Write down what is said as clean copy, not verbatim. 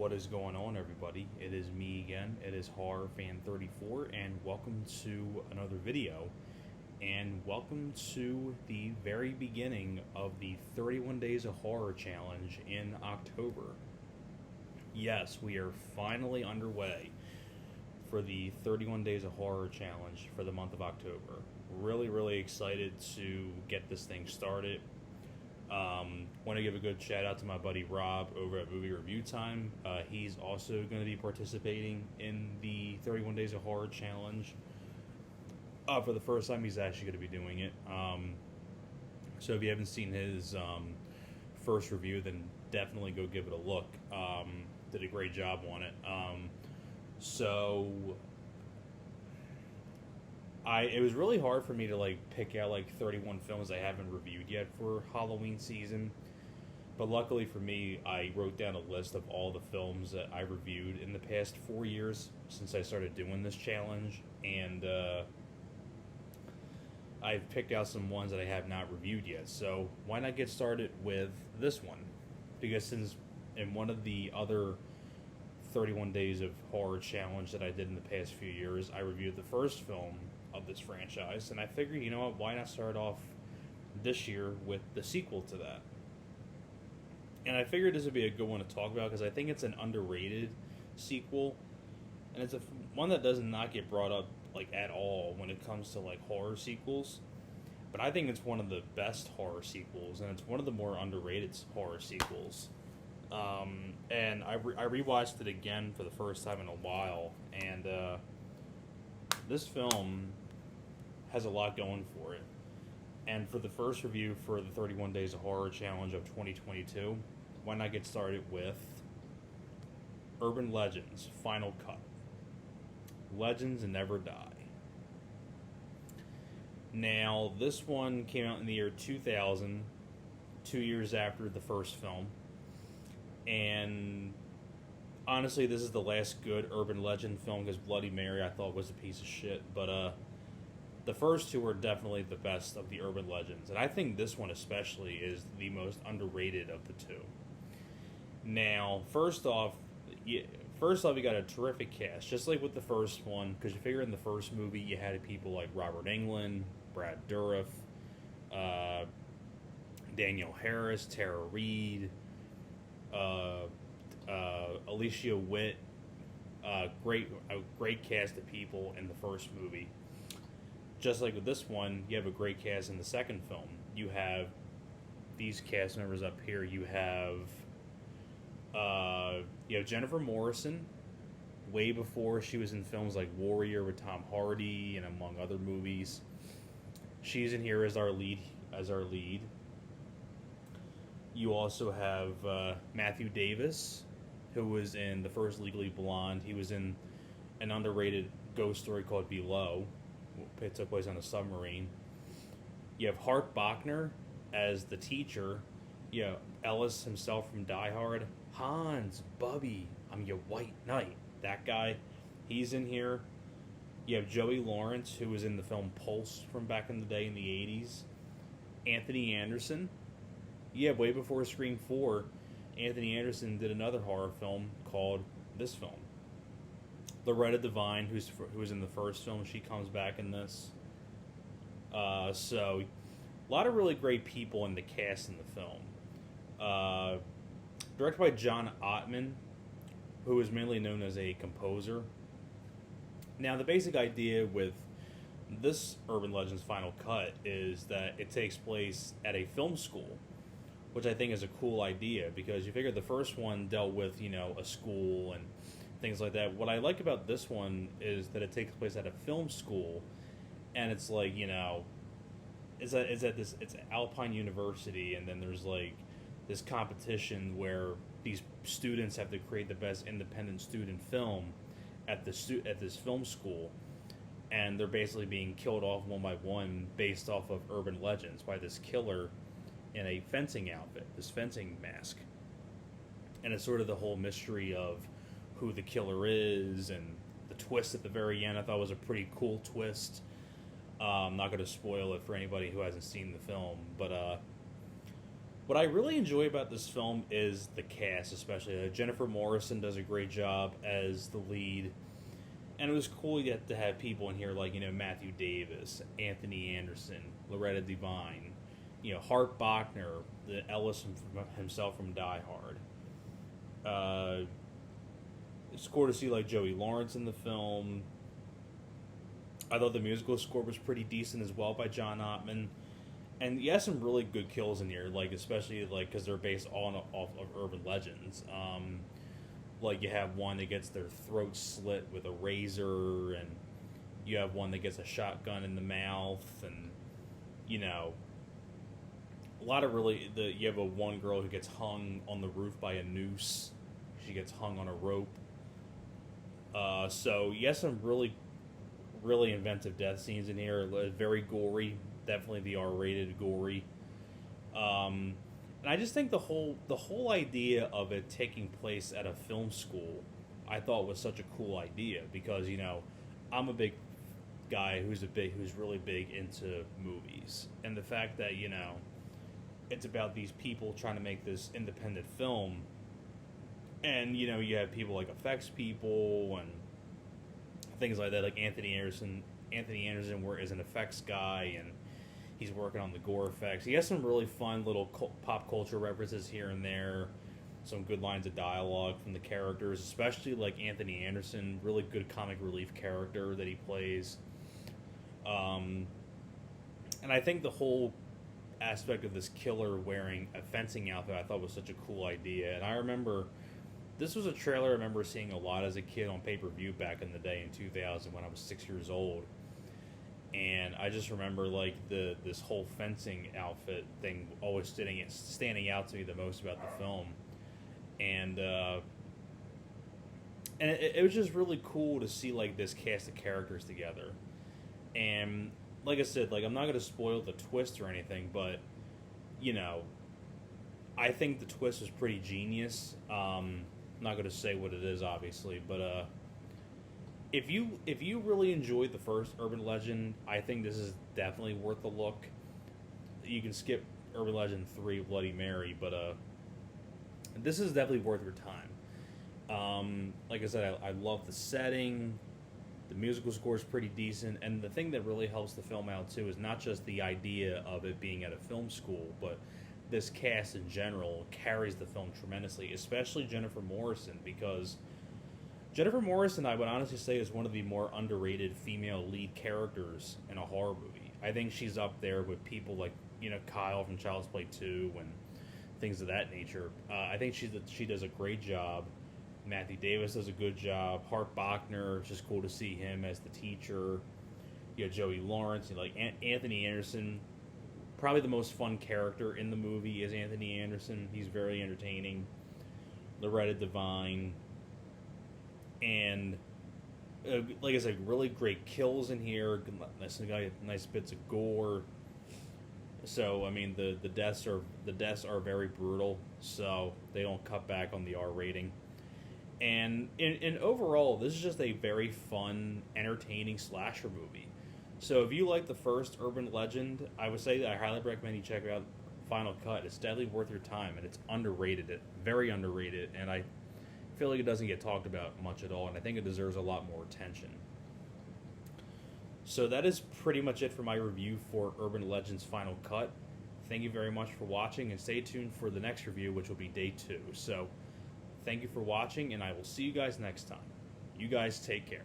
What is going on, everybody? It is me again. It is Horror Fan 34, and welcome to another video. And welcome to the very beginning of the 31 Days of Horror Challenge in October. Yes, we are finally underway for the 31 Days of Horror Challenge for the month of October. Really excited to get this thing started. Want to give a good shout out to my buddy Rob over at Movie Review Time. He's also going to be participating in the 31 Days of Horror Challenge. For the first time, he's actually going to be doing it. So if you haven't seen his first review, then definitely go give it a look. Did a great job on it. It was really hard for me to pick out 31 films I haven't reviewed yet for Halloween season. But luckily for me, I wrote down a list of all the films that I reviewed in the past 4 years since I started doing this challenge, and I've picked out some ones that I have not reviewed yet. So why not get started with this one? Because since in one of the other 31 Days of Horror Challenge that I did in the past few years, I reviewed the first film of this franchise, and I figured, you know what, why not start off this year with the sequel to that? And I figured this would be a good one to talk about because I think it's an underrated sequel, and it's one that does not get brought up at all when it comes to horror sequels. But I think it's one of the best horror sequels, and it's one of the more underrated horror sequels. And I rewatched it again for the first time in a while, and this film has a lot going for it. And for the first review for the 31 Days of Horror Challenge of 2022, why not get started with Urban Legends Final Cut. Legends Never Die. Now, this one came out in the year 2000, 2 years after the first film. And honestly, this is the last good urban legend film because Bloody Mary I thought was a piece of shit. But the first two are definitely the best of the urban legends. And I think this one especially is the most underrated of the two. Now, first off, you got a terrific cast, just like with the first one, because you figure in the first movie you had people like Robert Englund, Brad Dourif, Danielle Harris, Tara Reid, Alicia Witt, a great cast of people in the first movie. Just like with this one, you have a great cast in the second film. You have these cast members up here. You have Jennifer Morrison, way before she was in films like Warrior with Tom Hardy and among other movies. She's in here as our lead. You also have Matthew Davis, who was in the first Legally Blonde. He was in an underrated ghost story called Below. It took place on a submarine. You have Hart Bochner as the teacher. You have Ellis himself from Die Hard. Hans, Bubby, I'm your white knight. That guy, he's in here. You have Joey Lawrence, who was in the film Pulse from back in the day in the 80s. Anthony Anderson. Yeah, way before Scream 4, Anthony Anderson did another horror film called this film. Loretta Devine, who was in the first film, she comes back in this. So, a lot of really great people in the cast in the film. Directed by John Ottman, who is mainly known as a composer. Now, the basic idea with this Urban Legends Final Cut is that it takes place at a film school, which I think is a cool idea because you figure the first one dealt with, a school and things like that. What I like about this one is that it takes place at a film school, and it's it's Alpine University, and then there's this competition where these students have to create the best independent student film at this film school, and they're basically being killed off one by one based off of urban legends by this killer in a fencing outfit, this fencing mask. And it's sort of the whole mystery of who the killer is, and the twist at the very end I thought was a pretty cool twist. I'm not going to spoil it for anybody who hasn't seen the film, but What I really enjoy about this film is the cast, especially Jennifer Morrison does a great job as the lead, and it was cool to have people in here like Matthew Davis, Anthony Anderson, Loretta Devine, Hart Bachner, the Ellis himself from Die Hard. It's cool to see like Joey Lawrence in the film. I thought the musical score was pretty decent as well by John Ottman. And you have some really good kills in here, like especially like because they're based off of urban legends. Like you have one that gets their throat slit with a razor, and you have one that gets a shotgun in the mouth, and a lot of you have one girl who gets hung on the roof by a noose. She gets hung on a rope. So you have some really, really inventive death scenes in here. Very gory. Definitely the R-rated gory, and I just think the whole idea of it taking place at a film school, I thought was such a cool idea because I'm a big guy who's really big into movies, and the fact that it's about these people trying to make this independent film, and you have people like effects people and things like that, like Anthony Anderson is an effects guy, and he's working on the gore effects. He has some really fun little pop culture references here and there. Some good lines of dialogue from the characters, especially like Anthony Anderson. Really good comic relief character that he plays. And I think the whole aspect of this killer wearing a fencing outfit I thought was such a cool idea. And I remember, this was a trailer I remember seeing a lot as a kid on pay-per-view back in the day in 2000 when I was 6 years old. And I just remember like this whole fencing outfit thing always standing out to me the most about the film, and it was just really cool to see like this cast of characters together. And like I said, like I'm not going to spoil the twist or anything, but I think the twist was pretty genius. I'm not going to say what it is, obviously, but If you really enjoyed the first Urban Legend, I think this is definitely worth a look. You can skip Urban Legend 3 Bloody Mary, but this is definitely worth your time. Like I said, I love the setting. The musical score is pretty decent, and the thing that really helps the film out too is not just the idea of it being at a film school, but this cast in general carries the film tremendously, especially Jennifer Morrison, because Jennifer Morrison, I would honestly say, is one of the more underrated female lead characters in a horror movie. I think she's up there with people like, Kyle from Child's Play 2 and things of that nature. I think she does a great job. Matthew Davis does a good job. Hart Bachner, it's just cool to see him as the teacher. You have Joey Lawrence, like Anthony Anderson. Probably the most fun character in the movie is Anthony Anderson. He's very entertaining. Loretta Devine. And like I said, really great kills in here. Nice bits of gore. So I mean, the deaths are very brutal. So they don't cut back on the R rating. And in overall, this is just a very fun, entertaining slasher movie. So if you like the first Urban Legend, I would say that I highly recommend you check out Final Cut. It's definitely worth your time, and it's underrated. Very underrated, and I feel like it doesn't get talked about much at all, and I think it deserves a lot more attention. So that is pretty much it for my review for Urban Legends Final Cut. Thank you very much for watching, and stay tuned for the next review, which will be day 2. So thank you for watching, and I will see you guys next time. You guys take care.